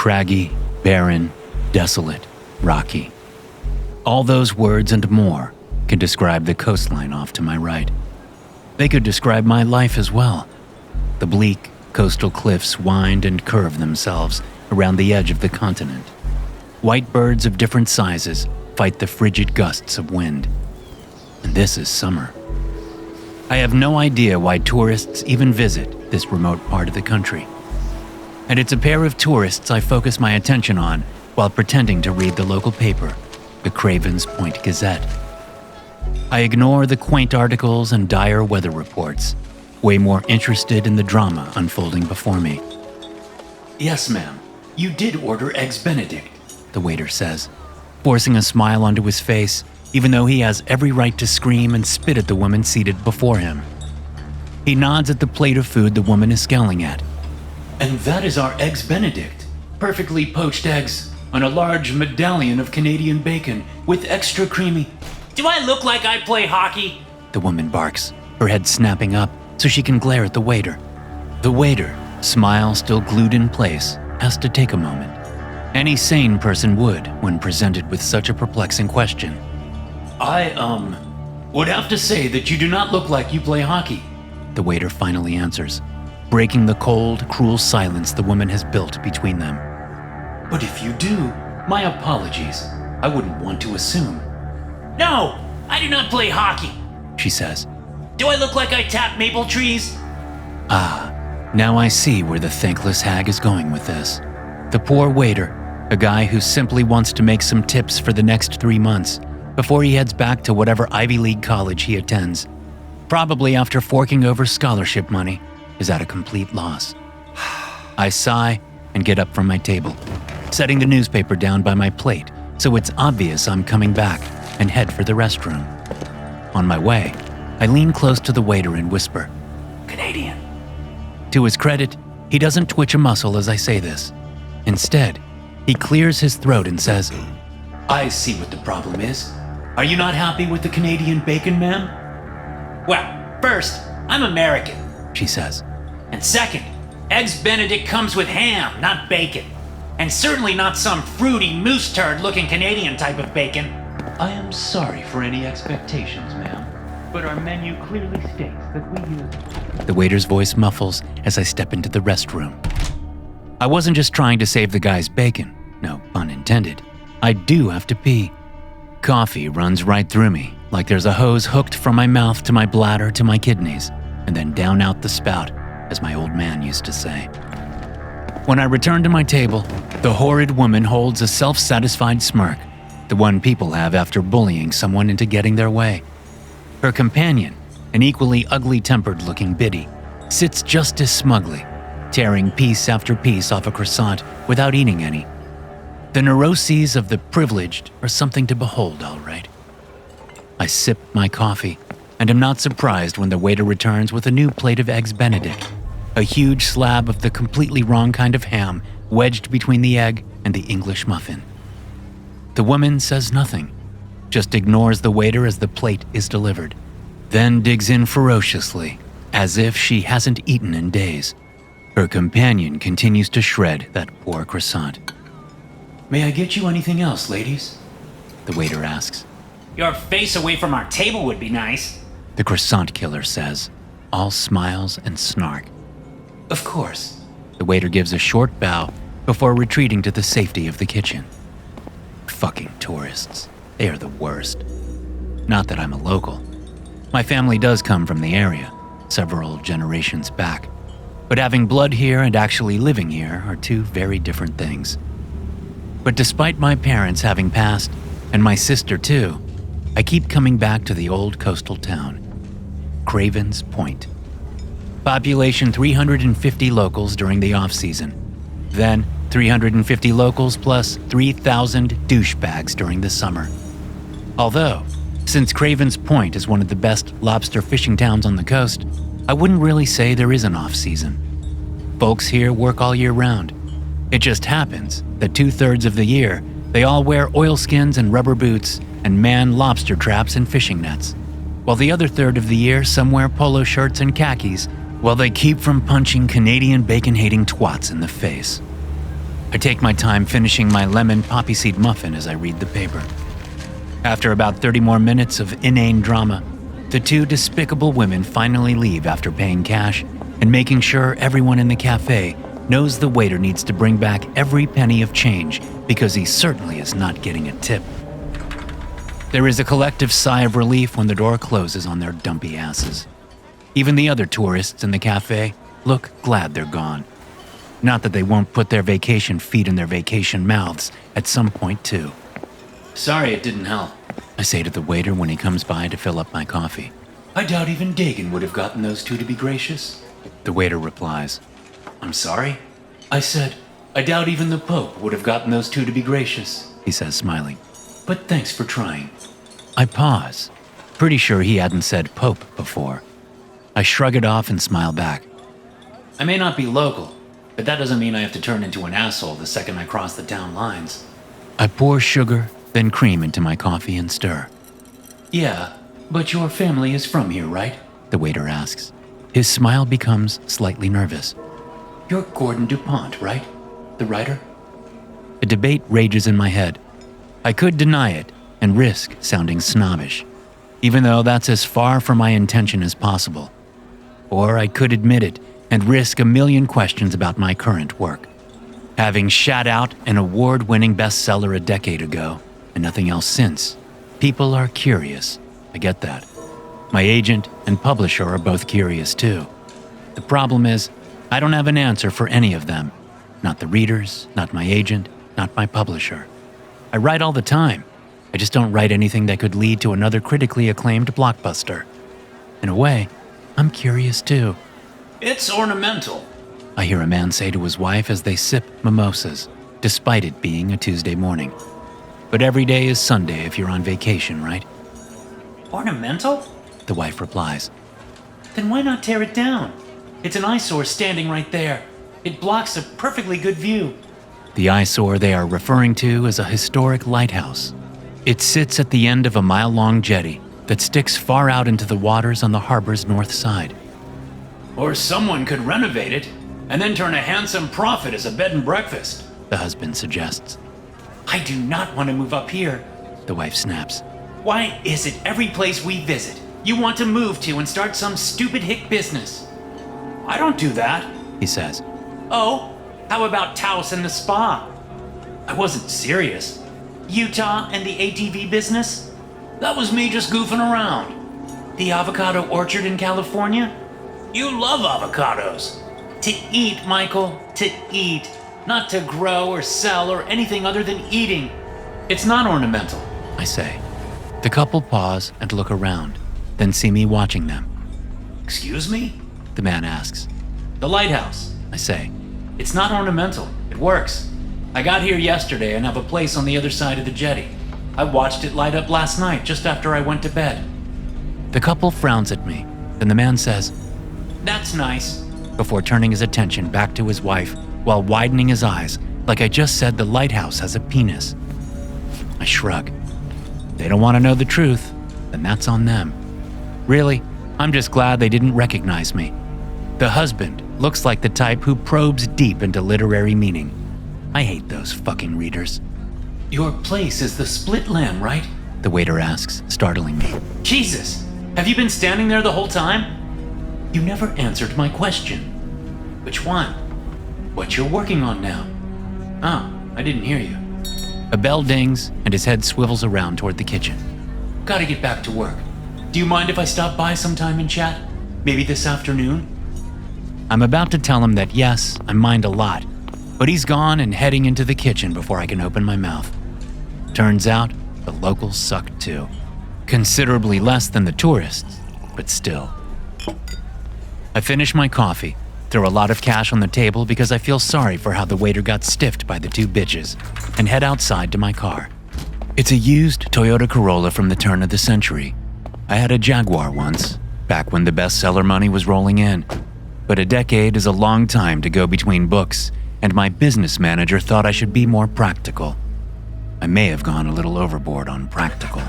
Craggy, barren, desolate, rocky. All those words and more can describe the coastline off to my right. They could describe my life as well. The bleak coastal cliffs wind and curve themselves around the edge of the continent. White birds of different sizes fight the frigid gusts of wind. And this is summer. I have no idea why tourists even visit this remote part of the country. And it's a pair of tourists I focus my attention on while pretending to read the local paper, the Craven's Point Gazette. I ignore the quaint articles and dire weather reports, way more interested in the drama unfolding before me. "Yes, ma'am, you did order Eggs Benedict," the waiter says, forcing a smile onto his face, even though he has every right to scream and spit at the woman seated before him. He nods at the plate of food the woman is scowling at. "And that is our Eggs Benedict, perfectly poached eggs on a large medallion of Canadian bacon with extra creamy—" "Do I look like I play hockey?" the woman barks, her head snapping up so she can glare at the waiter. The waiter, smile still glued in place, has to take a moment. Any sane person would when presented with such a perplexing question. I would have to say that you do not look like you play hockey," the waiter finally answers, breaking the cold, cruel silence the woman has built between them. "But if you do, my apologies. I wouldn't want to assume." "No, I do not play hockey," she says. "Do I look like I tap maple trees?" Ah, now I see where the thankless hag is going with this. The poor waiter, a guy who simply wants to make some tips for the next 3 months before he heads back to whatever Ivy League college he attends, probably after forking over scholarship money, is at a complete loss. I sigh and get up from my table, setting the newspaper down by my plate so it's obvious I'm coming back, and head for the restroom. On my way, I lean close to the waiter and whisper, "Canadian." To his credit, he doesn't twitch a muscle as I say this. Instead, he clears his throat and says, "I see what the problem is. Are you not happy with the Canadian bacon, ma'am?" "Well, first, I'm American," she says. "And second, Eggs Benedict comes with ham, not bacon. And certainly not some fruity moose turd-looking Canadian type of bacon." "I am sorry for any expectations, ma'am, but our menu clearly states that we use..." The waiter's voice muffles as I step into the restroom. I wasn't just trying to save the guy's bacon, no pun intended. I do have to pee. Coffee runs right through me, like there's a hose hooked from my mouth to my bladder to my kidneys, and then down out the spout, as my old man used to say. When I return to my table, the horrid woman holds a self-satisfied smirk, the one people have after bullying someone into getting their way. Her companion, an equally ugly-tempered-looking biddy, sits just as smugly, tearing piece after piece off a croissant without eating any. The neuroses of the privileged are something to behold, all right. I sip my coffee, and am not surprised when the waiter returns with a new plate of Eggs Benedict, a huge slab of the completely wrong kind of ham wedged between the egg and the English muffin. The woman says nothing, just ignores the waiter as the plate is delivered, then digs in ferociously, as if she hasn't eaten in days. Her companion continues to shred that poor croissant. "May I get you anything else, ladies?" the waiter asks. "Your face away from our table would be nice," the croissant killer says, all smiles and snark. "Of course." The waiter gives a short bow before retreating to the safety of the kitchen. Fucking tourists. They are the worst. Not that I'm a local. My family does come from the area, several generations back. But having blood here and actually living here are two very different things. But despite my parents having passed, and my sister too, I keep coming back to the old coastal town, Craven's Point. Population 350 locals during the off-season. Then 350 locals plus 3,000 douchebags during the summer. Although, since Craven's Point is one of the best lobster fishing towns on the coast, I wouldn't really say there is an off-season. Folks here work all year round. It just happens that 2/3 of the year, they all wear oilskins and rubber boots and man lobster traps and fishing nets, while the other third of the year some wear polo shirts and khakis while they keep from punching Canadian bacon-hating twats in the face. I take my time finishing my lemon poppy seed muffin as I read the paper. After about 30 more minutes of inane drama, the two despicable women finally leave after paying cash and making sure everyone in the cafe knows the waiter needs to bring back every penny of change because he certainly is not getting a tip. There is a collective sigh of relief when the door closes on their dumpy asses. Even the other tourists in the cafe look glad they're gone. Not that they won't put their vacation feet in their vacation mouths at some point too. Sorry it didn't help, I say to the waiter when he comes by to fill up my coffee. I doubt even Dagan would have gotten those two to be gracious. The waiter replies, I'm sorry? I said, I doubt even the Pope would have gotten those two to be gracious, he says, smiling. But thanks for trying. I pause, pretty sure he hadn't said Pope before. I shrug it off and smile back. I may not be local, but that doesn't mean I have to turn into an asshole the second I cross the town lines. I pour sugar, then cream into my coffee and stir. Yeah, but your family is from here, right? The waiter asks. His smile becomes slightly nervous. You're Gordon DuPont, right? The writer? A debate rages in my head. I could deny it and risk sounding snobbish, even though that's as far from my intention as possible. Or I could admit it and risk a million questions about my current work. Having shat out an award-winning bestseller a decade ago, and nothing else since, people are curious. I get that. My agent and publisher are both curious too. The problem is, I don't have an answer for any of them. Not the readers, not my agent, not my publisher. I write all the time. I just don't write anything that could lead to another critically acclaimed blockbuster. In a way, I'm curious too. It's ornamental, I hear a man say to his wife as they sip mimosas, despite it being a Tuesday morning. But every day is Sunday if you're on vacation, right? Ornamental? The wife replies. Then why not tear it down? It's an eyesore standing right there. It blocks a perfectly good view. The eyesore they are referring to is a historic lighthouse. It sits at the end of a mile-long jetty that sticks far out into the waters on the harbor's north side. Or someone could renovate it and then turn a handsome profit as a bed and breakfast, the husband suggests. I do not want to move up here, the wife snaps. Why is it every place we visit, you want to move to and start some stupid hick business? I don't do that, he says. Oh, how about Taos and the spa? I wasn't serious. Utah and the ATV business? That was me just goofing around. The avocado orchard in California? You love avocados. To eat, Michael, to eat. Not to grow or sell or anything other than eating. It's not ornamental, I say. The couple pause and look around, then see me watching them. Excuse me? The man asks. The lighthouse, I say. It's not ornamental. It works. I got here yesterday and have a place on the other side of the jetty. I watched it light up last night just after I went to bed. The couple frowns at me, then the man says, That's nice, before turning his attention back to his wife while widening his eyes like I just said the lighthouse has a penis. I shrug. They don't want to know the truth, then that's on them. Really, I'm just glad they didn't recognize me. The husband looks like the type who probes deep into literary meaning. I hate those fucking readers. Your place is the Split Lamb, right? The waiter asks, startling me. Jesus, have you been standing there the whole time? You never answered my question. Which one? What you're working on now? Oh, I didn't hear you. A bell dings and his head swivels around toward the kitchen. Gotta get back to work. Do you mind if I stop by sometime and chat? Maybe this afternoon? I'm about to tell him that yes, I mind a lot, but he's gone and heading into the kitchen before I can open my mouth. Turns out, the locals suck too. Considerably less than the tourists, but still. I finish my coffee, throw a lot of cash on the table because I feel sorry for how the waiter got stiffed by the two bitches, and head outside to my car. It's a used Toyota Corolla from the turn of the century. I had a Jaguar once, back when the bestseller money was rolling in. But a decade is a long time to go between books, and my business manager thought I should be more practical. I may have gone a little overboard on practical.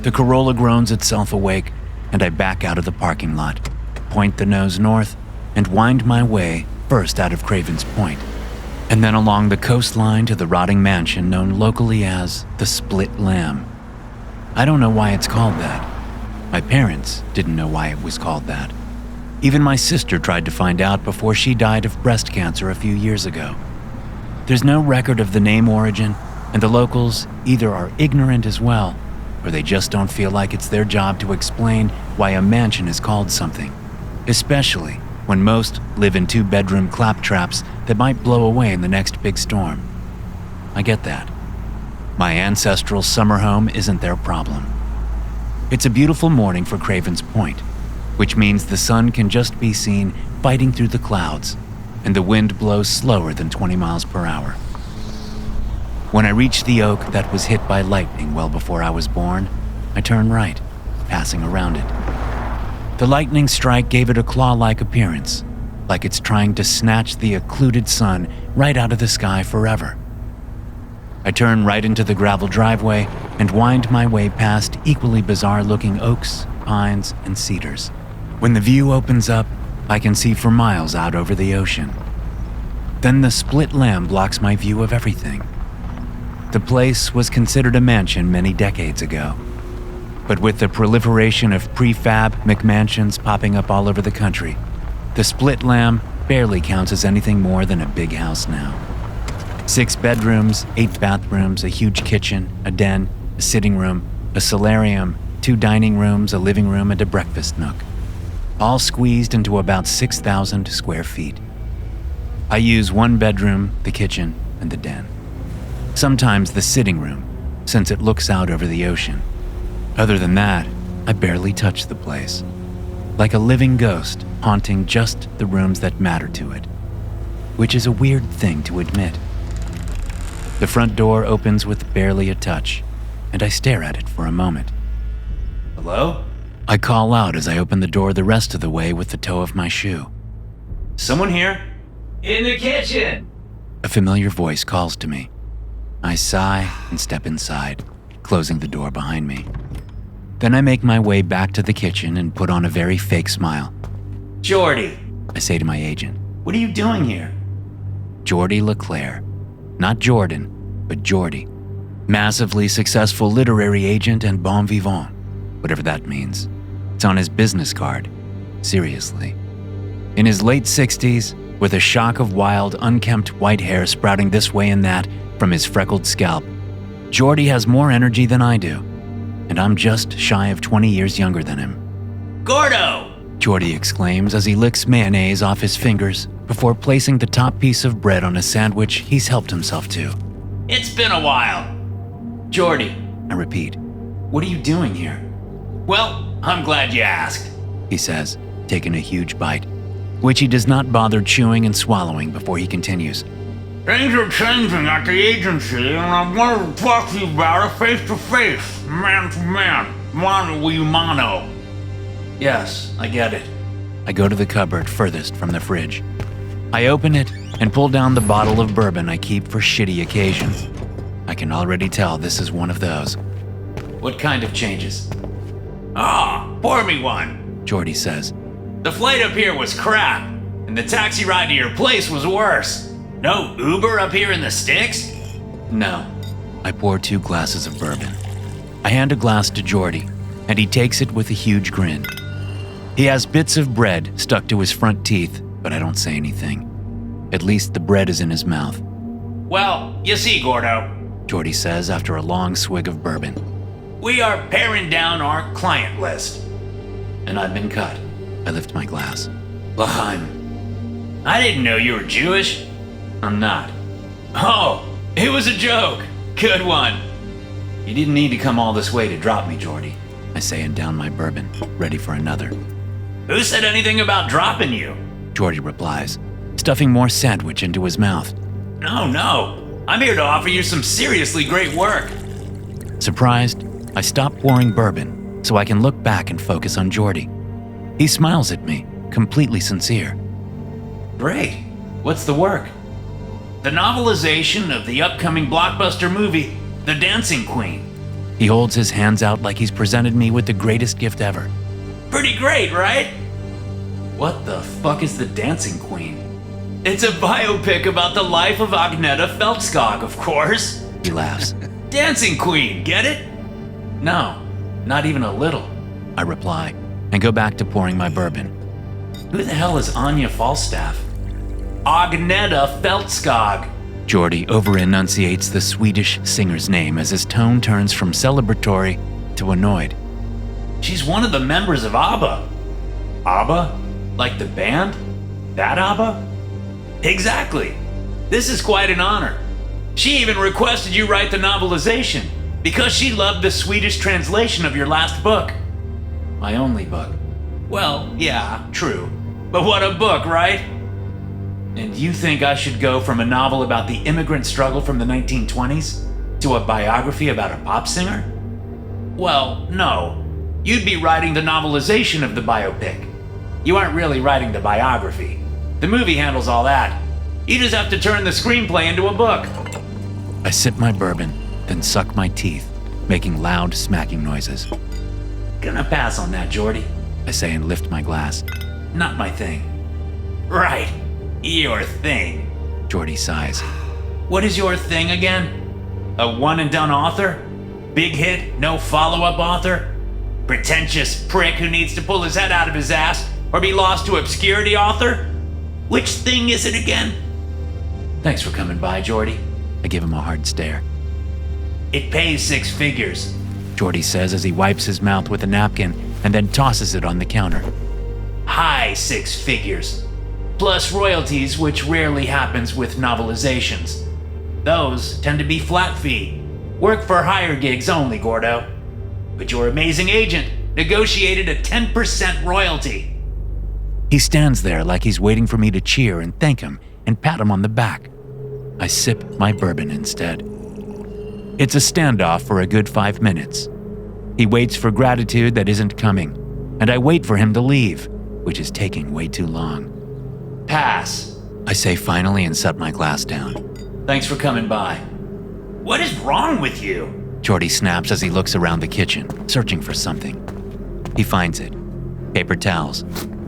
The Corolla groans itself awake, and I back out of the parking lot, point the nose north, and wind my way first out of Craven's Point. and then along the coastline to the rotting mansion known locally as the Split Lamb. I don't know why it's called that. My parents didn't know why it was called that. Even my sister tried to find out before she died of breast cancer a few years ago. There's no record of the name origin, and the locals either are ignorant as well, or they just don't feel like it's their job to explain why a mansion is called something, especially when most live in 2-bedroom claptraps that might blow away in the next big storm. I get that. My ancestral summer home isn't their problem. It's a beautiful morning for Craven's Point, which means the sun can just be seen fighting through the clouds, and the wind blows slower than 20 miles per hour. When I reach the oak that was hit by lightning well before I was born, I turn right, passing around it. The lightning strike gave it a claw-like appearance, like it's trying to snatch the occluded sun right out of the sky forever. I turn right into the gravel driveway and wind my way past equally bizarre-looking oaks, pines, and cedars. When the view opens up, I can see for miles out over the ocean. Then the Split Lamb blocks my view of everything. The place was considered a mansion many decades ago, but with the proliferation of prefab McMansions popping up all over the country, the Split Lamb barely counts as anything more than a big house now. 6 bedrooms, 8 bathrooms, a huge kitchen, a den, a sitting room, a solarium, 2 dining rooms, a living room, and a breakfast nook, all squeezed into about 6,000 square feet. I use 1 bedroom, the kitchen, and the den. Sometimes the sitting room, since it looks out over the ocean. Other than that, I barely touch the place, like a living ghost haunting just the rooms that matter to it, which is a weird thing to admit. The front door opens with barely a touch, and I stare at it for a moment. Hello? I call out as I open the door the rest of the way with the toe of my shoe. Someone here? In the kitchen! A familiar voice calls to me. I sigh and step inside, closing the door behind me. Then I make my way back to the kitchen and put on a very fake smile. Jordy, I say to my agent. what are you doing here? Jordy LeClaire. Not Jordan, but Jordy. Massively successful literary agent and bon vivant, whatever that means. It's on his business card. Seriously. In his late 60s, with a shock of wild, unkempt white hair sprouting this way and that from his freckled scalp, Jordy has more energy than I do, and I'm just shy of 20 years younger than him. Gordo! Jordy exclaims as he licks mayonnaise off his fingers before placing the top piece of bread on a sandwich he's helped himself to. It's been a while. Jordy, I repeat. what are you doing here? Well, I'm glad you asked. He says, taking a huge bite, which he does not bother chewing and swallowing before he continues. Things are changing at the agency, and I wanted to talk to you about it face-to-face, man-to-man, mano-a-mano. Yes, I get it. I go to the cupboard furthest from the fridge. I open it and pull down the bottle of bourbon I keep for shitty occasions. I can already tell this is one of those. What kind of changes? Pour me one. Jordy says. The flight up here was crap, and the taxi ride to your place was worse. No Uber up here in the sticks? No. I pour 2 glasses of bourbon. I hand a glass to Jordy, and he takes it with a huge grin. He has bits of bread stuck to his front teeth, but I don't say anything. At least the bread is in his mouth. Well, you see, Gordo, Jordy says after a long swig of bourbon. we are paring down our client list. And I've been cut. I lift my glass. L'chaim. I didn't know you were Jewish. I'm not. Oh, it was a joke. Good one. You didn't need to come all this way to drop me, Jordy, I say and down my bourbon, ready for another. Who said anything about dropping you? Jordy replies, stuffing more sandwich into his mouth. No. I'm here to offer you some seriously great work. Surprised, I stop pouring bourbon so I can look back and focus on Jordy. He smiles at me, completely sincere. Great. What's the work? The novelization of the upcoming blockbuster movie, The Dancing Queen. He holds his hands out like he's presented me with the greatest gift ever. Pretty great, right? What the fuck is The Dancing Queen? It's a biopic about the life of Agneta Feldskog, of course. He laughs. Dancing Queen, get it? No, not even a little. I reply and go back to pouring my bourbon. Who the hell is Anya Falstaff? Agneta Feldskog. Jordy over-enunciates the Swedish singer's name as his tone turns from celebratory to annoyed. She's one of the members of ABBA. ABBA? Like the band? That ABBA? Exactly. This is quite an honor. She even requested you write the novelization because she loved the Swedish translation of your last book. My only book. Well, yeah, true. But what a book, right? And you think I should go from a novel about the immigrant struggle from the 1920s to a biography about a pop singer? Well, no. You'd be writing the novelization of the biopic. You aren't really writing the biography. The movie handles all that. You just have to turn the screenplay into a book. I sip my bourbon, then suck my teeth, making loud smacking noises. Gonna pass on that, Jordy. I say and lift my glass. Not my thing. Right. Your thing. Jordy sighs. What is your thing again? A one-and-done author? Big hit, no follow-up author? Pretentious prick who needs to pull his head out of his ass or be lost to obscurity author? Which thing is it again? Thanks for coming by, Jordy. I give him a hard stare. It pays 6 figures. Jordy says as he wipes his mouth with a napkin and then tosses it on the counter. High 6 figures. Plus royalties, which rarely happens with novelizations. Those tend to be flat fee. Work for hire gigs only, Gordo. But your amazing agent negotiated a 10% royalty. He stands there like he's waiting for me to cheer and thank him and pat him on the back. I sip my bourbon instead. It's a standoff for a good 5 minutes. He waits for gratitude that isn't coming, and I wait for him to leave, which is taking way too long. Pass. I say finally and set my glass down. Thanks for coming by. What is wrong with you? Jordy snaps as he looks around the kitchen, searching for something. He finds it. Paper towels.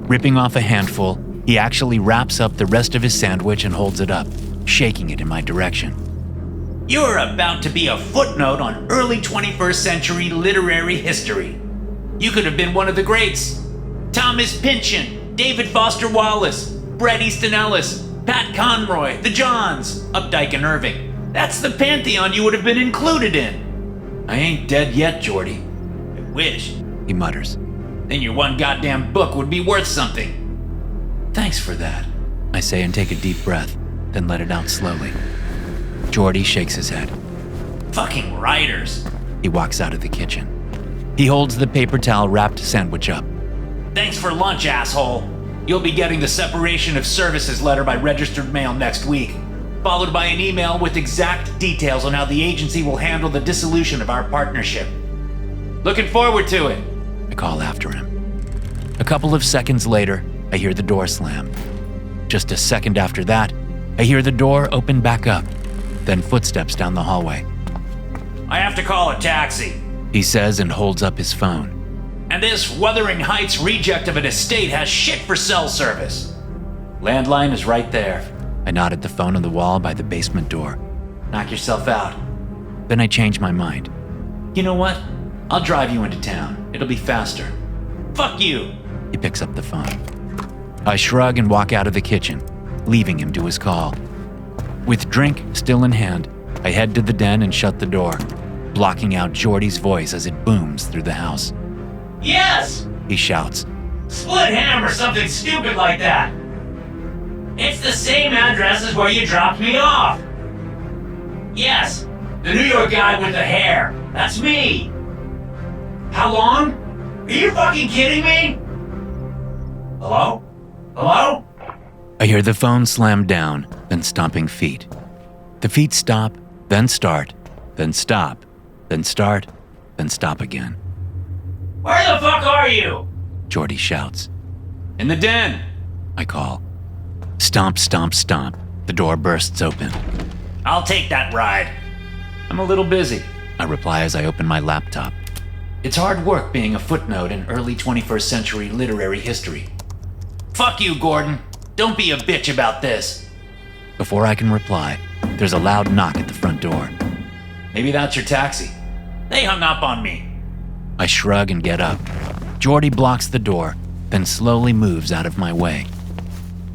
Ripping off a handful, he actually wraps up the rest of his sandwich and holds it up, shaking it in my direction. You're about to be a footnote on early 21st century literary history. You could have been one of the greats. Thomas Pynchon, David Foster Wallace, Bret Easton Ellis, Pat Conroy, the Johns, Updike and Irving. That's the pantheon you would have been included in. I ain't dead yet, Jordy. I wish. He mutters. Then your one goddamn book would be worth something. Thanks for that. I say and take a deep breath, then let it out slowly. Jordy shakes his head. Fucking writers. He walks out of the kitchen. He holds the paper towel wrapped sandwich up. Thanks for lunch, asshole. You'll be getting the separation of services letter by registered mail next week, followed by an email with exact details on how the agency will handle the dissolution of our partnership. Looking forward to it. I call after him. A couple of seconds later, I hear the door slam. Just a second after that, I hear the door open back up, then footsteps down the hallway. I have to call a taxi, he says and holds up his phone. And this Wuthering Heights reject of an estate has shit for cell service. Landline is right there. I nod at the phone on the wall by the basement door. Knock yourself out. Then I change my mind. You know what? I'll drive you into town. It'll be faster. Fuck you. He picks up the phone. I shrug and walk out of the kitchen, leaving him to his call. With drink still in hand, I head to the den and shut the door, blocking out Jordy's voice as it booms through the house. Yes! He shouts. Split ham or something stupid like that. It's the same address as where you dropped me off. Yes, the New York guy with the hair. That's me. How long? Are you fucking kidding me? Hello? Hello? I hear the phone slam down, then stomping feet. The feet stop, then start, then stop, then start, then stop again. Where the fuck are you? Jordy shouts. In the den. I call. Stomp, stomp, stomp. The door bursts open. I'll take that ride. I'm a little busy. I reply as I open my laptop. It's hard work being a footnote in early 21st century literary history. Fuck you, Gordon. Don't be a bitch about this. Before I can reply, there's a loud knock at the front door. Maybe that's your taxi. They hung up on me. I shrug and get up. Jordy blocks the door, then slowly moves out of my way.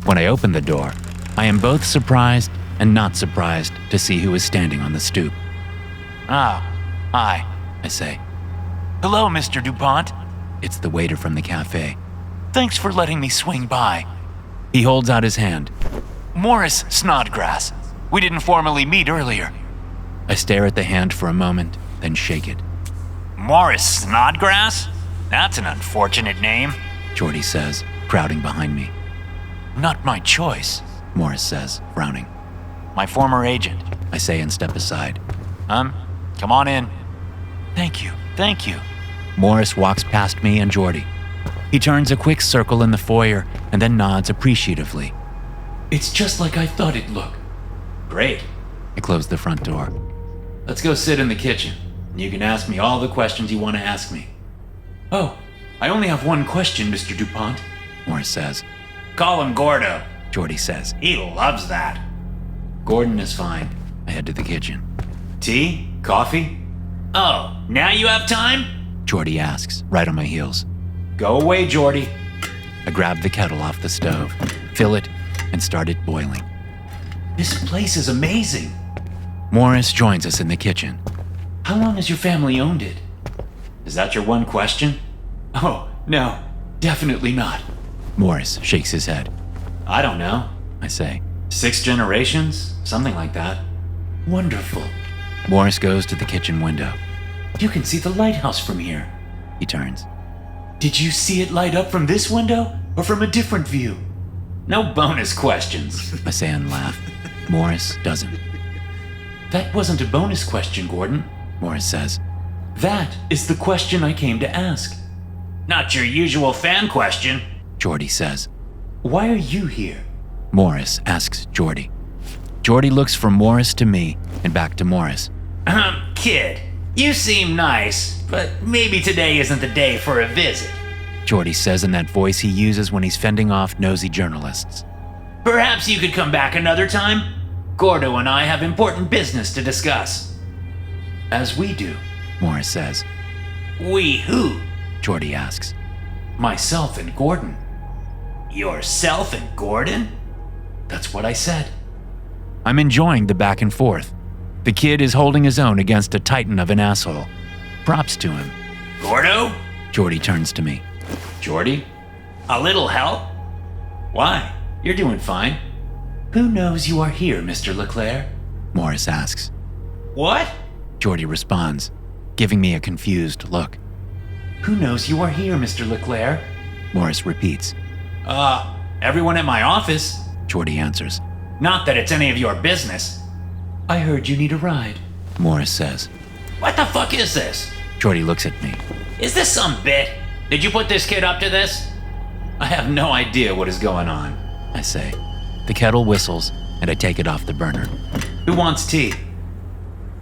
When I open the door, I am both surprised and not surprised to see who is standing on the stoop. Ah, hi, I say. Hello, Mr. DuPont. It's the waiter from the cafe. Thanks for letting me swing by. He holds out his hand. Morris Snodgrass. We didn't formally meet earlier. I stare at the hand for a moment, then shake it. Morris Snodgrass? That's an unfortunate name. Jordy says, crowding behind me. Not my choice, Morris says, frowning. my former agent. I say and step aside. Come on in. Thank you. Morris walks past me and Jordy. He turns a quick circle in the foyer and then nods appreciatively. It's just like I thought it'd look. Great. I close the front door. Let's go sit in the kitchen. You can ask me all the questions you want to ask me. Oh, I only have one question, Mr. DuPont. Morris says. Call him Gordo. Jordy says. He loves that. Gordon is fine. I head to the kitchen. Tea? Coffee? Oh, now you have time? Jordy asks, right on my heels. Go away, Jordy. I grab the kettle off the stove, fill it, and start it boiling. This place is amazing. Morris joins us in the kitchen. How long has your family owned it? Is that your one question? Oh, no, definitely not. Morris shakes his head. I don't know. I say. 6 generations? Something like that. Wonderful. Morris goes to the kitchen window. You can see the lighthouse from here. He turns. Did you see it light up from this window or from a different view? No bonus questions. I say and laugh. Morris doesn't. That wasn't a bonus question, Gordon. Morris says. That is the question I came to ask. Not your usual fan question. Jordy says. Why are you here? Morris asks Jordy. Jordy looks from Morris to me and back to Morris. Kid, you seem nice, but maybe today isn't the day for a visit. Jordy says in that voice he uses when he's fending off nosy journalists. Perhaps you could come back another time? Gordo and I have important business to discuss. As we do, Morris says. We who? Jordy asks. Myself and Gordon. Yourself and Gordon? That's what I said. I'm enjoying the back and forth. The kid is holding his own against a titan of an asshole. Props to him. Gordo? Jordy turns to me. Jordy? A little help? Why? You're doing fine. Who knows you are here, Mr. LeClaire? Morris asks. What? Jordy responds, giving me a confused look. Who knows you are here, Mr. LeClaire? Morris repeats. Everyone at my office. Jordy answers. Not that it's any of your business. I heard you need a ride. Morris says. What the fuck is this? Jordy looks at me. Is this some bit? Did you put this kid up to this? I have no idea what is going on. I say. The kettle whistles, and I take it off the burner. Who wants tea?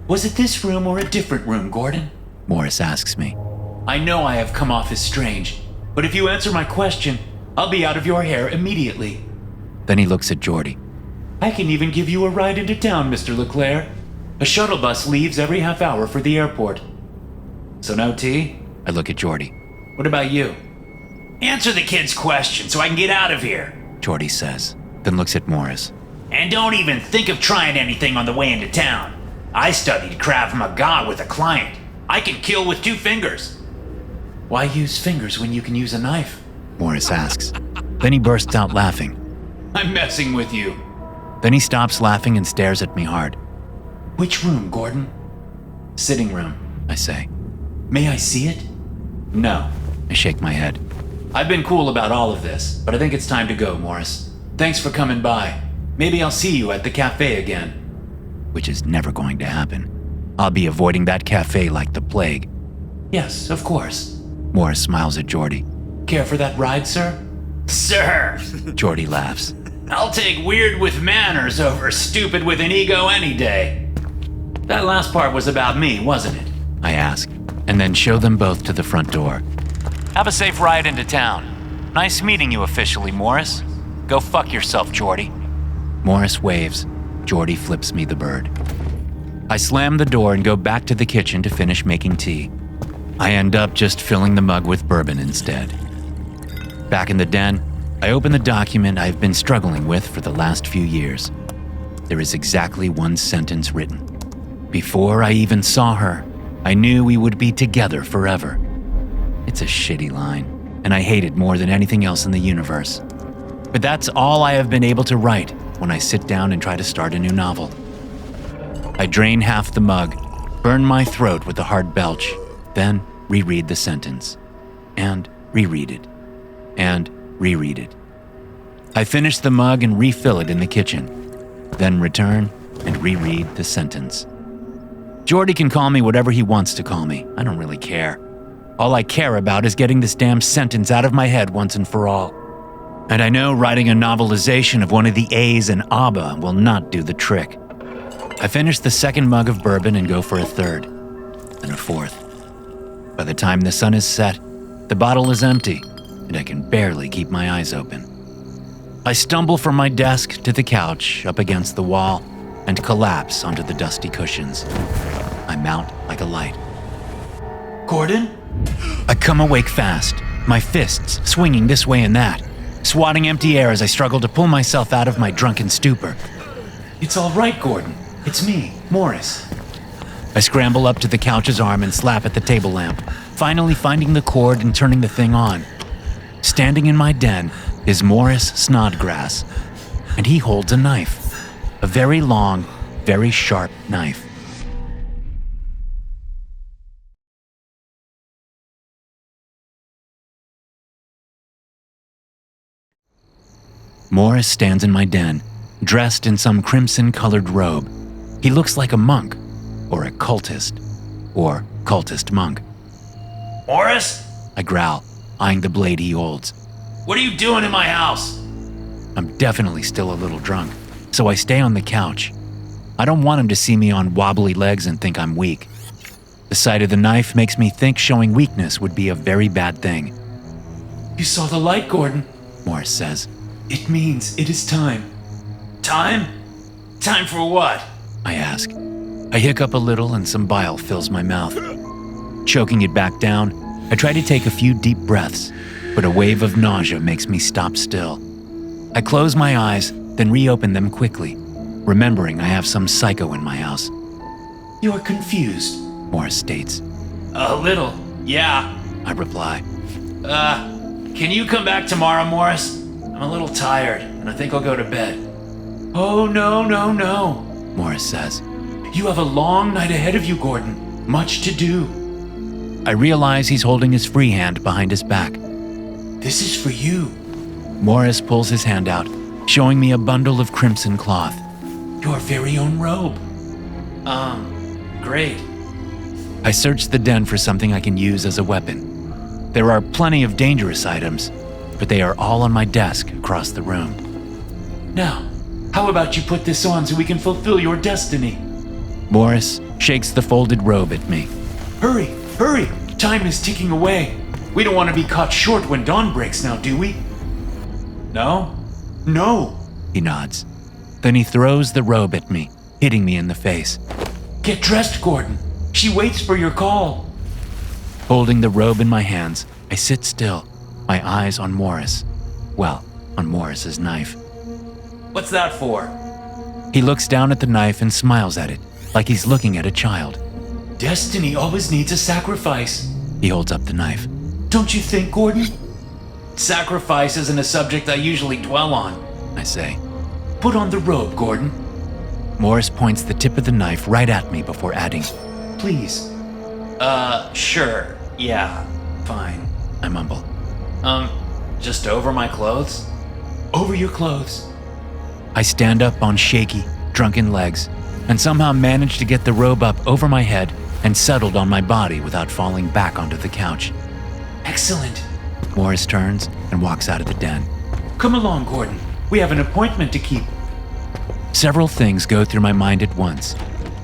Was it this room or a different room, Gordon? Morris asks me. I know I have come off as strange, but if you answer my question, I'll be out of your hair immediately. Then he looks at Jordy. I can even give you a ride into town, Mr. LeClaire. A shuttle bus leaves every half hour for the airport. So no tea? I look at Jordy. What about you? Answer the kid's question so I can get out of here. Jordy says, then looks at Morris. And don't even think of trying anything on the way into town. I studied Krav Maga with a client. I can kill with 2 fingers. Why use fingers when you can use a knife? Morris asks. Then he bursts out laughing. I'm messing with you. Then he stops laughing and stares at me hard. Which room, Gordon? Sitting room, I say. May I see it? No. I shake my head. I've been cool about all of this, but I think it's time to go, Morris. Thanks for coming by. Maybe I'll see you at the cafe again. Which is never going to happen. I'll be avoiding that cafe like the plague. Yes, of course. Morris smiles at Jordy. Care for that ride, sir? Sir! Jordy laughs. I'll take weird with manners over stupid with an ego any day. That last part was about me, wasn't it? I ask, and then show them both to the front door. Have a safe ride into town. Nice meeting you officially, Morris. Go fuck yourself, Jordy. Morris waves. Jordy flips me the bird. I slam the door and go back to the kitchen to finish making tea. I end up just filling the mug with bourbon instead. Back in the den, I open the document I've been struggling with for the last few years. There is exactly one sentence written. Before I even saw her, I knew we would be together forever. It's a shitty line, and I hate it more than anything else in the universe. But that's all I have been able to write when I sit down and try to start a new novel. I drain half the mug, burn my throat with a hard belch, then reread the sentence. And reread it. And reread it. I finish the mug and refill it in the kitchen, then return and reread the sentence. Jordy can call me whatever he wants to call me. I don't really care. All I care about is getting this damn sentence out of my head once and for all. And I know writing a novelization of one of the A's in ABBA will not do the trick. I finish the second mug of bourbon and go for a third, then a fourth. By the time the sun is set, the bottle is empty, and I can barely keep my eyes open. I stumble from my desk to the couch up against the wall and collapse onto the dusty cushions. I mount like a light. Gordon? I come awake fast, my fists swinging this way and that, swatting empty air as I struggle to pull myself out of my drunken stupor. It's all right, Gordon. It's me, Morris. I scramble up to the couch's arm and slap at the table lamp, finally finding the cord and turning the thing on. Standing in my den is Morris Snodgrass, and he holds a knife. A very long, very sharp knife. Morris stands in my den, dressed in some crimson-colored robe. He looks like a monk, or a cultist, or cultist monk. Morris? I growl, eyeing the blade he holds. What are you doing in my house? I'm definitely still a little drunk, so I stay on the couch. I don't want him to see me on wobbly legs and think I'm weak. The sight of the knife makes me think showing weakness would be a very bad thing. You saw the light, Gordon. Morris says. It means it is time. Time? Time for what? I ask. I hiccup a little and some bile fills my mouth. Choking it back down, I try to take a few deep breaths, but a wave of nausea makes me stop still. I close my eyes, then reopen them quickly, remembering I have some psycho in my house. You're confused, Morris states. A little, yeah. I reply. Can you come back tomorrow, Morris? I'm a little tired, and I think I'll go to bed. Oh, no, Morris says. You have a long night ahead of you, Gordon. Much to do. I realize he's holding his free hand behind his back. This is for you. Morris pulls his hand out, showing me a bundle of crimson cloth. Your very own robe. Great. I search the den for something I can use as a weapon. There are plenty of dangerous items, but they are all on my desk across the room. Now, how about you put this on so we can fulfill your destiny? Morris shakes the folded robe at me. Hurry! Time is ticking away. We don't want to be caught short when dawn breaks now, do we? No? No! He nods. Then he throws the robe at me, hitting me in the face. Get dressed, Gordon. She waits for your call. Holding the robe in my hands, I sit still, my eyes on Morris. Well, on Morris's knife. What's that for? He looks down at the knife and smiles at it, like he's looking at a child. Destiny always needs a sacrifice. He holds up the knife. Don't you think, Gordon? Sacrifice isn't a subject I usually dwell on, I say. Put on the robe, Gordon. Morris points the tip of the knife right at me before adding, Please. Sure. Yeah. Fine. I mumble. Just over my clothes? Over your clothes. I stand up on shaky, drunken legs and somehow manage to get the robe up over my head and settled on my body without falling back onto the couch. Excellent. Morris turns and walks out of the den. Come along, Gordon. We have an appointment to keep. Several things go through my mind at once,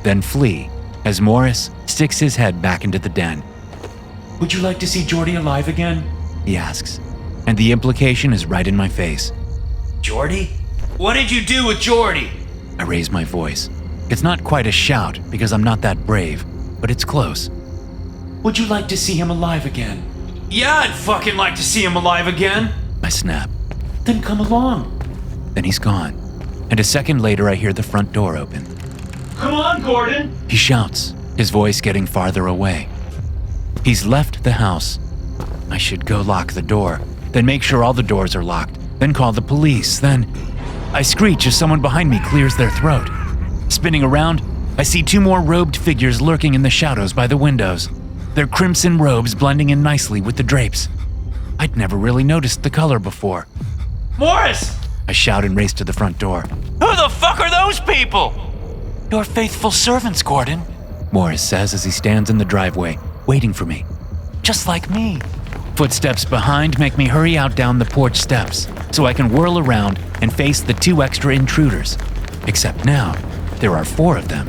then flee as Morris sticks his head back into the den. Would you like to see Jordy alive again? He asks, and the implication is right in my face. Jordy? What did you do with Jordy? I raise my voice. It's not quite a shout because I'm not that brave, but it's close. Would you like to see him alive again? Yeah, I'd fucking like to see him alive again. I snap. Then come along. Then he's gone. And a second later, I hear the front door open. Come on, Gordon. He shouts, his voice getting farther away. He's left the house. I should go lock the door, then make sure all the doors are locked, then call the police, then... I screech as someone behind me clears their throat. Spinning around, I see two more robed figures lurking in the shadows by the windows, their crimson robes blending in nicely with the drapes. I'd never really noticed the color before. Morris! I shout and race to the front door. Who the fuck are those people? Your faithful servants, Gordon. Morris says as he stands in the driveway, waiting for me. Just like me. Footsteps behind make me hurry out down the porch steps so I can whirl around and face the two extra intruders. Except now, there are 4 of them.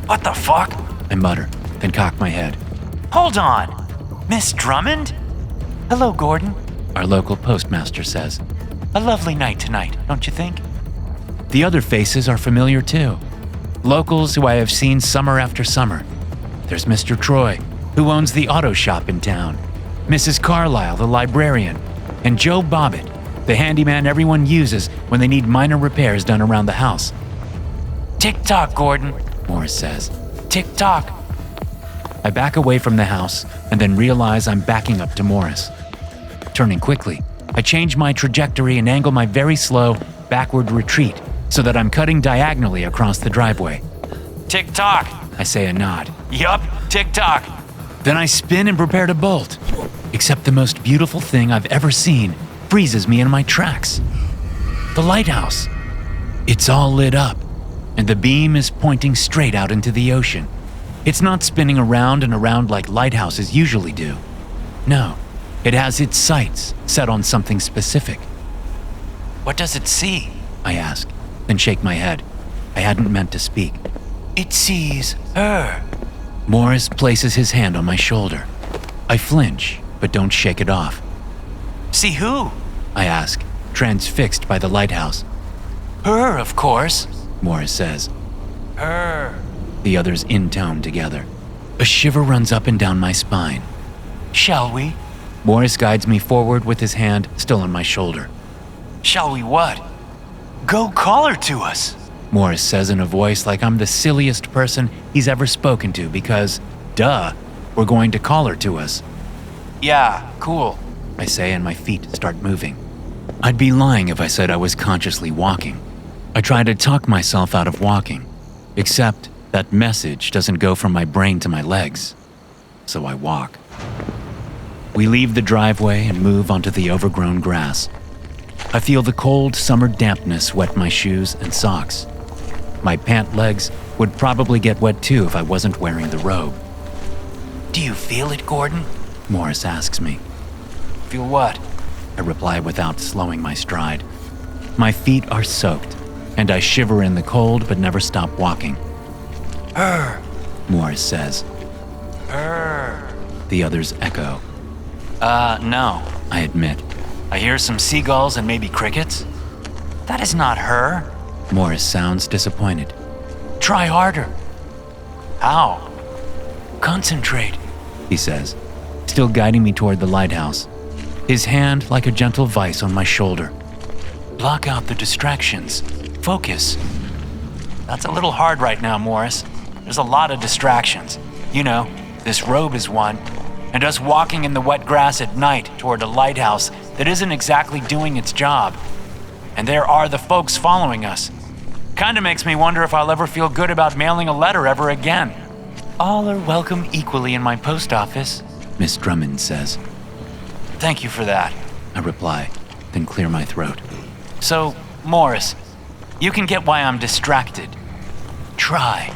What the fuck? I mutter, then cock my head. Hold on. Miss Drummond? Hello, Gordon. Our local postmaster says. A lovely night tonight, don't you think? The other faces are familiar too. Locals who I have seen summer after summer. There's Mr. Troy, who owns the auto shop in town, Mrs. Carlisle, the librarian, and Joe Bobbitt, the handyman everyone uses when they need minor repairs done around the house. Tick-tock, Gordon, Morris says. Tick-tock. I back away from the house and then realize I'm backing up to Morris. Turning quickly, I change my trajectory and angle my very slow, backward retreat so that I'm cutting diagonally across the driveway. Tick-tock. I say and nod. Yup, tick-tock. Then I spin and prepare to bolt. Except the most beautiful thing I've ever seen freezes me in my tracks. The lighthouse. It's all lit up, and the beam is pointing straight out into the ocean. It's not spinning around and around like lighthouses usually do. No, it has its sights set on something specific. What does it see? I ask, then shake my head. I hadn't meant to speak. It sees her. Morris places his hand on my shoulder. I flinch, but don't shake it off. See who? I ask, transfixed by the lighthouse. Her, of course. Morris says. Her. The others intone together. A shiver runs up and down my spine. Shall we? Morris guides me forward with his hand still on my shoulder. Shall we what? Go call her to us. Morris says in a voice like I'm the silliest person he's ever spoken to because, duh, we're going to call her to us. Yeah, cool. I say and my feet start moving. I'd be lying if I said I was consciously walking. I try to talk myself out of walking, except that message doesn't go from my brain to my legs, so I walk. We leave the driveway and move onto the overgrown grass. I feel the cold summer dampness wet my shoes and socks. My pant legs would probably get wet too if I wasn't wearing the robe. Do you feel it, Gordon? Morris asks me. Feel what? I reply without slowing my stride. My feet are soaked, and I shiver in the cold but never stop walking. Her. Morris says. Her. The others echo. No. I admit. I hear some seagulls and maybe crickets. That is not her. Morris sounds disappointed. Try harder. How? Concentrate, he says, still guiding me toward the lighthouse, his hand like a gentle vice on my shoulder. Block out the distractions. Focus. That's a little hard right now, Morris. There's a lot of distractions. You know, this robe is one, and us walking in the wet grass at night toward a lighthouse that isn't exactly doing its job. And there are the folks following us. Kinda makes me wonder if I'll ever feel good about mailing a letter ever again. All are welcome equally in my post office, Miss Drummond says. Thank you for that, I reply, then clear my throat. So, Morris, you can get why I'm distracted. Try,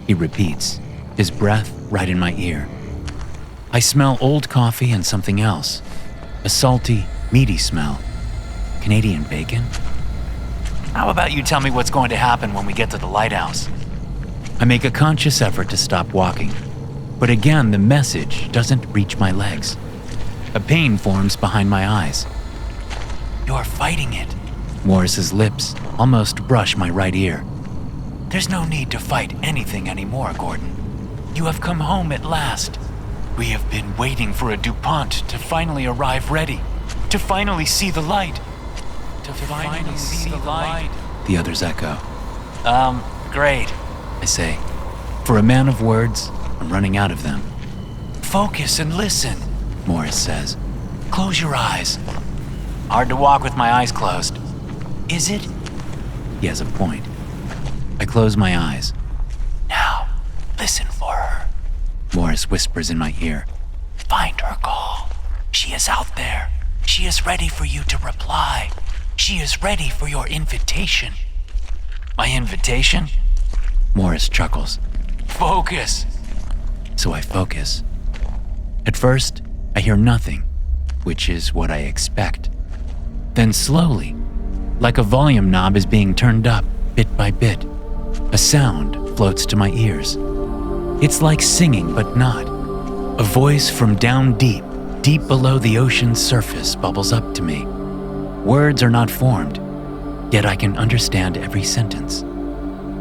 he repeats, his breath right in my ear. I smell old coffee and something else. A salty, meaty smell. Canadian bacon? How about you tell me what's going to happen when we get to the lighthouse? I make a conscious effort to stop walking, but again the message doesn't reach my legs. A pain forms behind my eyes. You're fighting it, Morris's lips almost brush my right ear. There's no need to fight anything anymore, Gordon. You have come home at last. We have been waiting for a DuPont to finally arrive ready, to finally see the light. To finally see the light. The others echo. Great. I say. For a man of words, I'm running out of them. Focus and listen, Morris says. Close your eyes. Hard to walk with my eyes closed. Is it? He has a point. I close my eyes. Now, listen for her. Morris whispers in my ear. Find her call. She is out there. She is ready for you to reply. She is ready for your invitation. My invitation? Morris chuckles. Focus. So I focus. At first, I hear nothing, which is what I expect. Then slowly, like a volume knob is being turned up bit by bit, a sound floats to my ears. It's like singing, but not. A voice from down deep, deep below the ocean's surface bubbles up to me. Words are not formed, yet I can understand every sentence.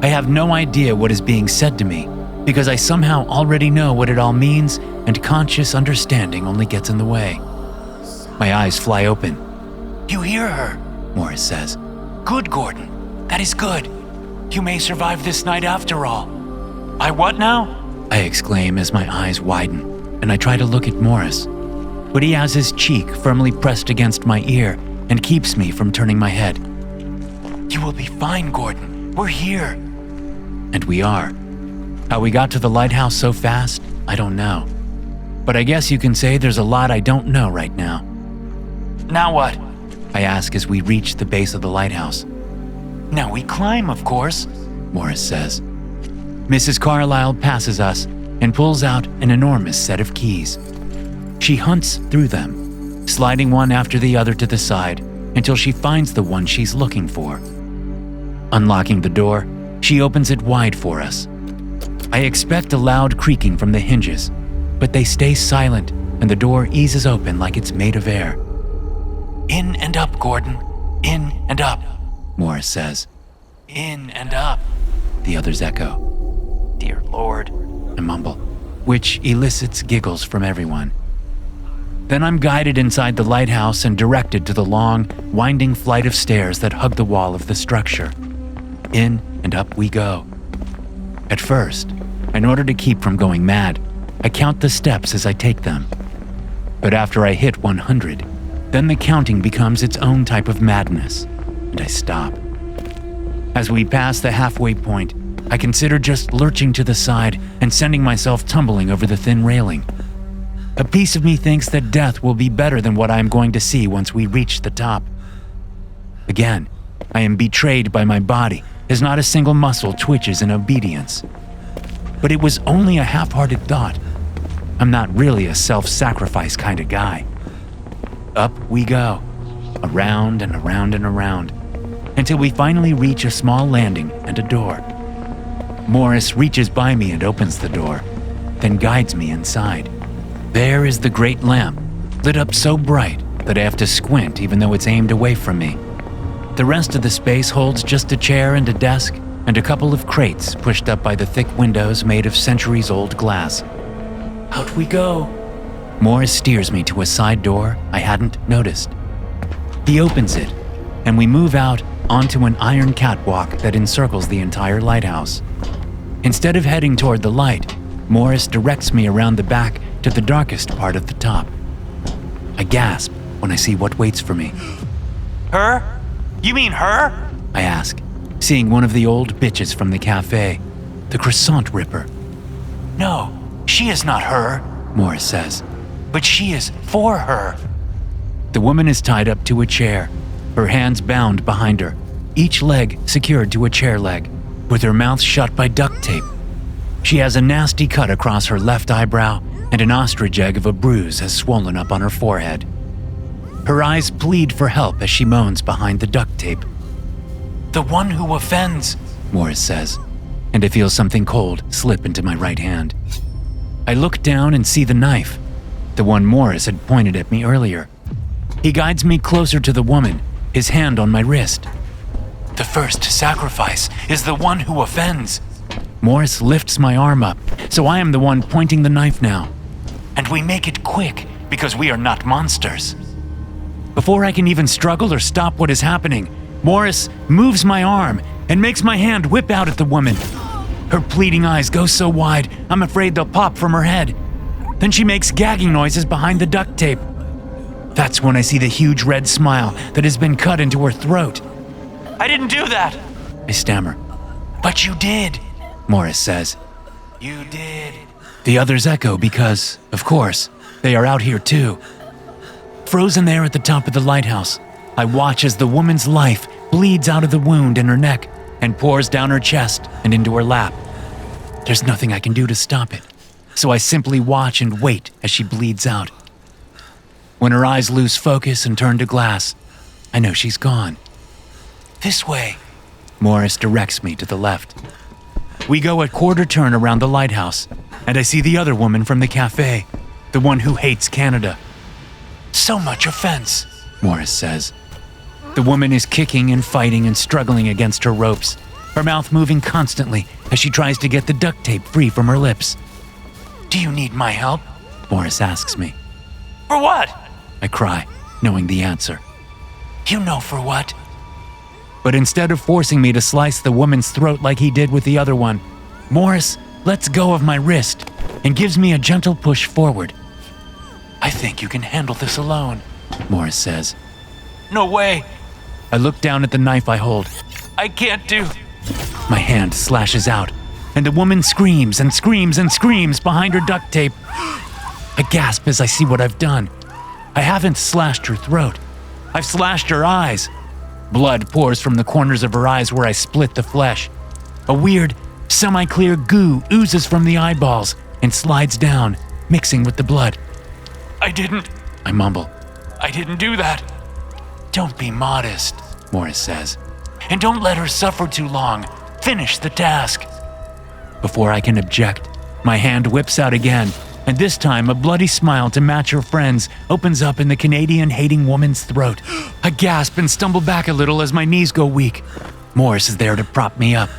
I have no idea what is being said to me, because I somehow already know what it all means, and conscious understanding only gets in the way. My eyes fly open. You hear her, Morris says. Good, Gordon. That is good. You may survive this night after all. I what now? I exclaim as my eyes widen, and I try to look at Morris. But he has his cheek firmly pressed against my ear and keeps me from turning my head. You will be fine, Gordon. We're here. And we are. How we got to the lighthouse so fast, I don't know. But I guess you can say there's a lot I don't know right now. Now what? I ask as we reach the base of the lighthouse. Now we climb, of course, Morris says. Mrs. Carlyle passes us and pulls out an enormous set of keys. She hunts through them, sliding one after the other to the side until she finds the one she's looking for. Unlocking the door, she opens it wide for us. I expect a loud creaking from the hinges, but they stay silent and the door eases open like it's made of air. In and up, Gordon. In and up, Morris says. In and up, The others echo. Dear Lord, I mumble, which elicits giggles from everyone. Then I'm guided inside the lighthouse and directed to the long, winding flight of stairs that hug the wall of the structure. In and up we go. At first, in order to keep from going mad, I count the steps as I take them. But after I hit 100, then the counting becomes its own type of madness, and I stop. As we pass the halfway point, I consider just lurching to the side and sending myself tumbling over the thin railing. A piece of me thinks that death will be better than what I am going to see once we reach the top. Again, I am betrayed by my body as not a single muscle twitches in obedience. But it was only a half-hearted thought. I'm not really a self-sacrifice kind of guy. Up we go, around and around and around, until we finally reach a small landing and a door. Morris reaches by me and opens the door, then guides me inside. There is the great lamp, lit up so bright that I have to squint even though it's aimed away from me. The rest of the space holds just a chair and a desk and a couple of crates pushed up by the thick windows made of centuries-old glass. Out we go. Morris steers me to a side door I hadn't noticed. He opens it, and we move out onto an iron catwalk that encircles the entire lighthouse. Instead of heading toward the light, Morris directs me around the back to the darkest part of the top. I gasp when I see what waits for me. Her? You mean her? I ask, seeing one of the old bitches from the cafe, the croissant ripper. No, she is not her, Morris says. but she is for her. The woman is tied up to a chair, her hands bound behind her, each leg secured to a chair leg, with her mouth shut by duct tape. She has a nasty cut across her left eyebrow, and an ostrich egg of a bruise has swollen up on her forehead. Her eyes plead for help as she moans behind the duct tape. The one who offends, Morris says, and I feel something cold slip into my right hand. I look down and see the knife, the one Morris had pointed at me earlier. He guides me closer to the woman his hand on my wrist. The first sacrifice is the one who offends. Morris lifts my arm up, so I am the one pointing the knife now. And we make it quick because we are not monsters. Before I can even struggle or stop what is happening, Morris moves my arm and makes my hand whip out at the woman. Her pleading eyes go so wide, I'm afraid they'll pop from her head. Then she makes gagging noises behind the duct tape. That's when I see the huge red smile that has been cut into her throat. I didn't do that. I stammer. But you did. Morris says. You did. The others echo because, of course, they are out here too. Frozen there at the top of the lighthouse, I watch as the woman's life bleeds out of the wound in her neck and pours down her chest and into her lap. There's nothing I can do to stop it, so I simply watch and wait as she bleeds out. When her eyes lose focus and turn to glass, I know she's gone. This way. Morris directs me to the left. We go a quarter turn around the lighthouse, and I see the other woman from the cafe, the one who hates Canada. So much offense, Morris says. The woman is kicking and fighting and struggling against her ropes, her mouth moving constantly as she tries to get the duct tape free from her lips. Do you need my help? Morris asks me. For what? I cry, knowing the answer. You know for what? But instead of forcing me to slice the woman's throat like he did with the other one, Morris lets go of my wrist and gives me a gentle push forward. I think you can handle this alone, Morris says. No way. I look down at the knife I hold. I can't do. My hand slashes out, and the woman screams and screams and screams behind her duct tape. I gasp as I see what I've done. I haven't slashed her throat. I've slashed her eyes. Blood pours from the corners of her eyes where I split the flesh. A weird, semi-clear goo oozes from the eyeballs and slides down, mixing with the blood. I didn't do that. Don't be modest, Morris says. And don't let her suffer too long. Finish the task. Before I can object, my hand whips out again, and this time a bloody smile to match her friend's opens up in the Canadian-hating woman's throat. I gasp and stumble back a little as my knees go weak. Morris is there to prop me up.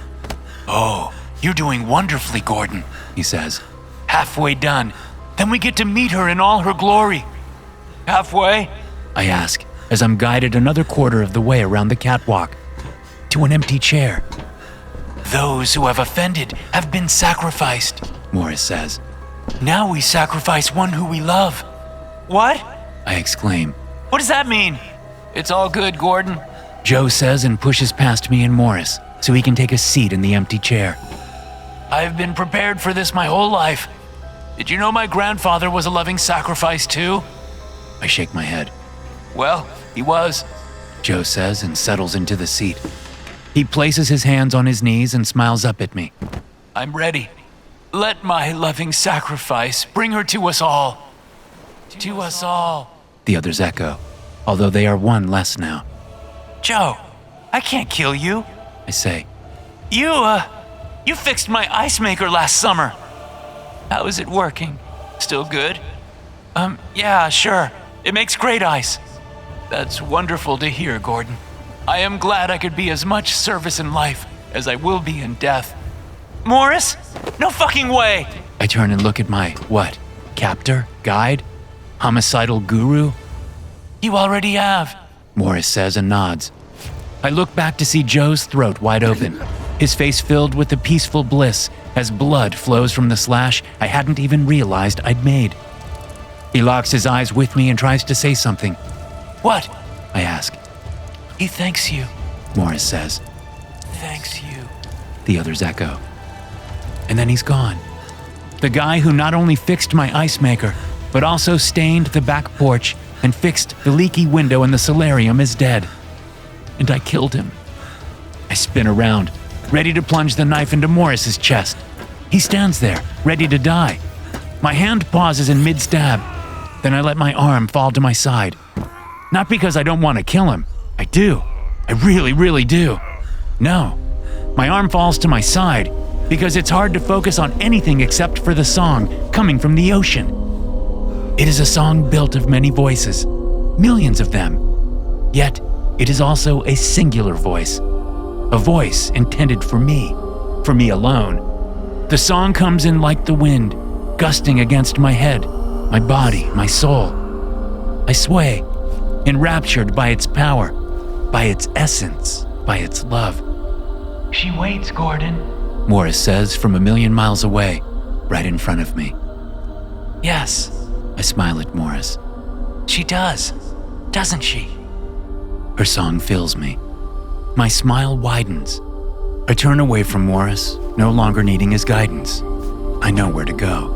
Oh, you're doing wonderfully, Gordon, he says. Halfway done. Then we get to meet her in all her glory. Halfway? I ask, as I'm guided another quarter of the way around the catwalk to an empty chair. Those who have offended have been sacrificed, Morris says. Now we sacrifice one who we love. What? I exclaim. What does that mean? It's all good, Gordon, Joe says and pushes past me and Morris so he can take a seat in the empty chair. I've been prepared for this my whole life. Did you know my grandfather was a loving sacrifice too? I shake my head. Well, he was, Joe says and settles into the seat. He places his hands on his knees and smiles up at me. I'm ready. Let my loving sacrifice bring her to us all. To us all, the others echo, although they are one less now. Joe, I can't kill you, I say. You fixed my ice maker last summer. How is it working? Still good? Yeah, sure. It makes great ice. That's wonderful to hear, Gordon. I am glad I could be as much service in life as I will be in death. Morris? No fucking way! I turn and look at my, what? Captor? Guide? Homicidal guru? You already have, Morris says and nods. I look back to see Joe's throat wide open, his face filled with the peaceful bliss as blood flows from the slash I hadn't even realized I'd made. He locks his eyes with me and tries to say something. What? I ask. He thanks you, Morris says. Thanks you, the others echo. And then he's gone. The guy who not only fixed my ice maker, but also stained the back porch and fixed the leaky window in the solarium is dead. And I killed him. I spin around, ready to plunge the knife into Morris's chest. He stands there, ready to die. My hand pauses in mid-stab. Then I let my arm fall to my side. Not because I don't want to kill him. I do. I really, really do. No. My arm falls to my side because it's hard to focus on anything except for the song coming from the ocean. It is a song built of many voices, millions of them. Yet, it is also a singular voice, a voice intended for me alone. The song comes in like the wind, gusting against my head, my body, my soul. I sway, enraptured by its power, by its essence, by its love. She waits, Gordon. Morris says from a million miles away, right in front of me. Yes, I smile at Morris. she does, doesn't she? Her song fills me. My smile widens. I turn away from Morris, no longer needing his guidance. I know where to go.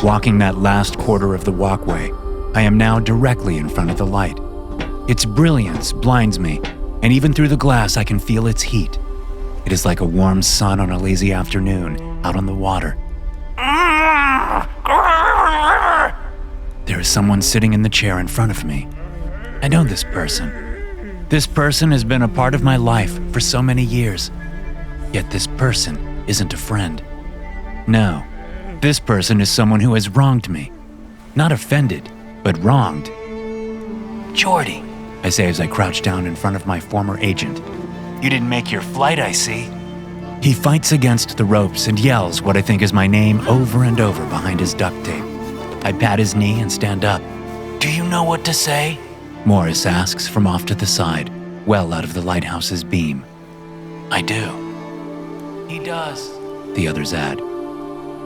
Walking that last quarter of the walkway, I am now directly in front of the light. Its brilliance blinds me, and even through the glass I can feel its heat. It is like a warm sun on a lazy afternoon out on the water. There is someone sitting in the chair in front of me. I know this person. This person has been a part of my life for so many years. Yet this person isn't a friend. No, this person is someone who has wronged me. Not offended, but wronged. Jordy, I say as I crouch down in front of my former agent. you didn't make your flight, I see. He fights against the ropes and yells what I think is my name over and over behind his duct tape. I pat his knee and stand up. Do you know what to say? Morris asks from off to the side, well out of the lighthouse's beam. I do. He does. The others add.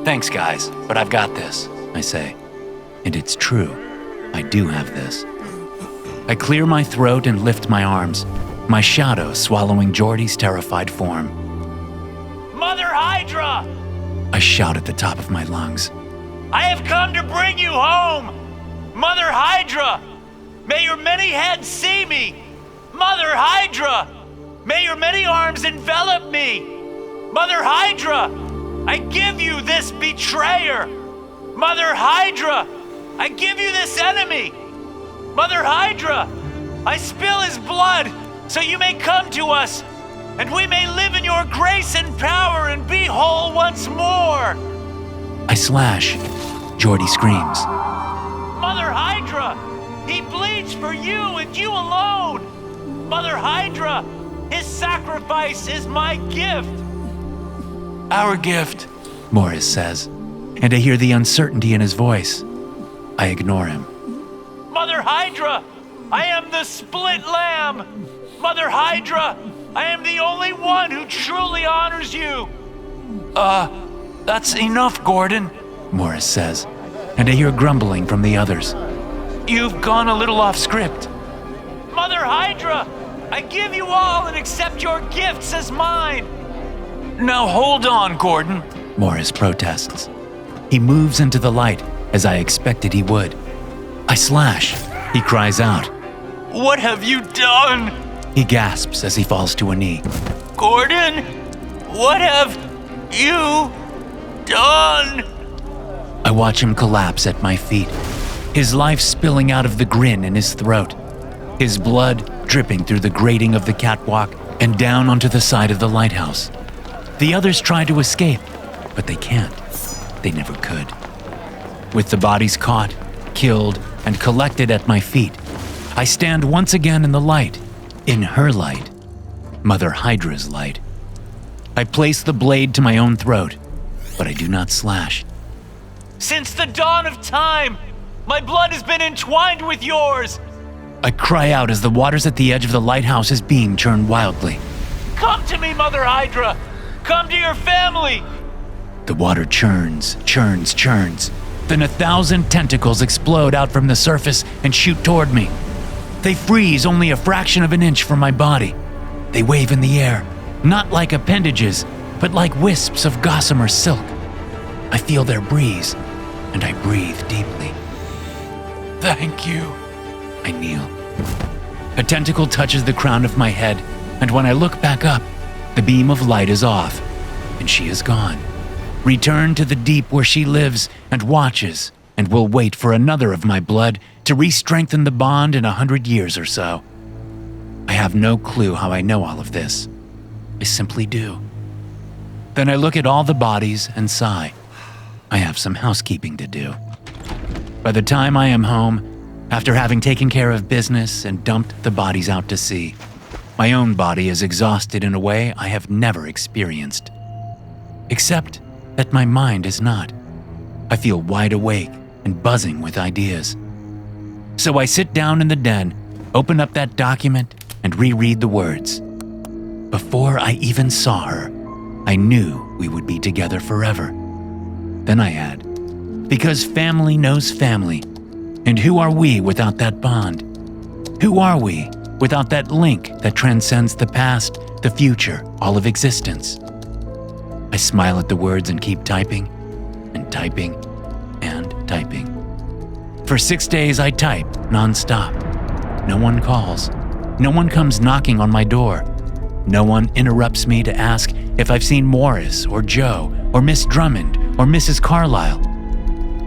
Thanks, guys, but I've got this. I say. And it's true. I do have this. I clear my throat and lift my arms, my shadow swallowing Jordy's terrified form. Mother Hydra! I shout at the top of my lungs. I have come to bring you home! Mother Hydra! May your many heads see me! Mother Hydra! May your many arms envelop me! Mother Hydra! I give you this betrayer! Mother Hydra! I give you this enemy! Mother Hydra! I spill his blood so you may come to us, and we may live in your grace and power and be whole once more! I slash. Jordy screams. Mother Hydra! He bleeds for you and you alone! Mother Hydra! His sacrifice is my gift! Our gift, Morris says, and I hear the uncertainty in his voice. I ignore him. Mother Hydra! I am the split lamb! Mother Hydra! I am the only one who truly honors you! That's enough, Gordon, Morris says, and I hear grumbling from the others. You've gone a little off script. Mother Hydra! I give you all and accept your gifts as mine! Now hold on, Gordon, Morris protests. He moves into the light, as I expected he would. I slash. He cries out. What have you done? He gasps as he falls to a knee. Gordon, what have you done? I watch him collapse at my feet, his life spilling out of the grin in his throat, his blood dripping through the grating of the catwalk and down onto the side of the lighthouse. The others try to escape, but they can't. They never could. With the bodies caught, killed, and collected at my feet, I stand once again in the light, in her light, Mother Hydra's light. I place the blade to my own throat, but I do not slash. Since the dawn of time, my blood has been entwined with yours. I cry out as the waters at the edge of the lighthouse's beam churn wildly. Come to me, Mother Hydra. Come to your family. The water churns, churns, churns. Then 1,000 tentacles explode out from the surface and shoot toward me. They freeze only a fraction of an inch from my body. They wave in the air, not like appendages, but like wisps of gossamer silk. I feel their breeze, and I breathe deeply. Thank you. I kneel. A tentacle touches the crown of my head, and when I look back up, the beam of light is off, and she is gone. Returned to the deep where she lives and watches, and will wait for another of my blood to re-strengthen the bond in 100 years or so. I have no clue how I know all of this. I simply do. Then I look at all the bodies and sigh. I have some housekeeping to do. By the time I am home, After having taken care of business and dumped the bodies out to sea, my own body is exhausted in a way I have never experienced. Except that my mind is not. I feel wide awake and buzzing with ideas. So I sit down in the den, open up that document, and reread the words. Before I even saw her, I knew we would be together forever. Then I add, because family knows family, and who are we without that bond? Who are we without that link that transcends the past, the future, all of existence? I smile at the words and keep typing, and typing, and typing. For 6 days I type nonstop. No one calls. No one comes knocking on my door. No one interrupts me to ask if I've seen Morris or Joe or Miss Drummond or Mrs. Carlyle.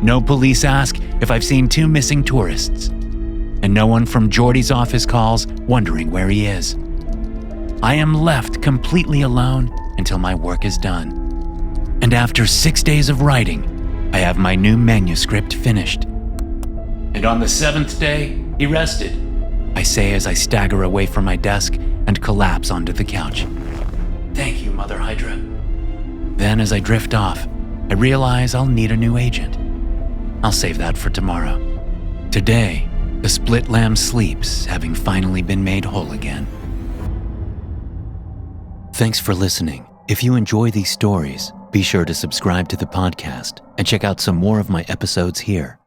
No police ask if I've seen 2 missing tourists. And no one from Geordie's office calls wondering where he is. I am left completely alone until my work is done. And after 6 days of writing, I have my new manuscript finished. And on the 7th day, he rested, I say as I stagger away from my desk and collapse onto the couch. Thank you, Mother Hydra. Then as I drift off, I realize I'll need a new agent. I'll save that for tomorrow. Today, the split lamb sleeps, having finally been made whole again. Thanks for listening. If you enjoy these stories, be sure to subscribe to the podcast and check out some more of my episodes here.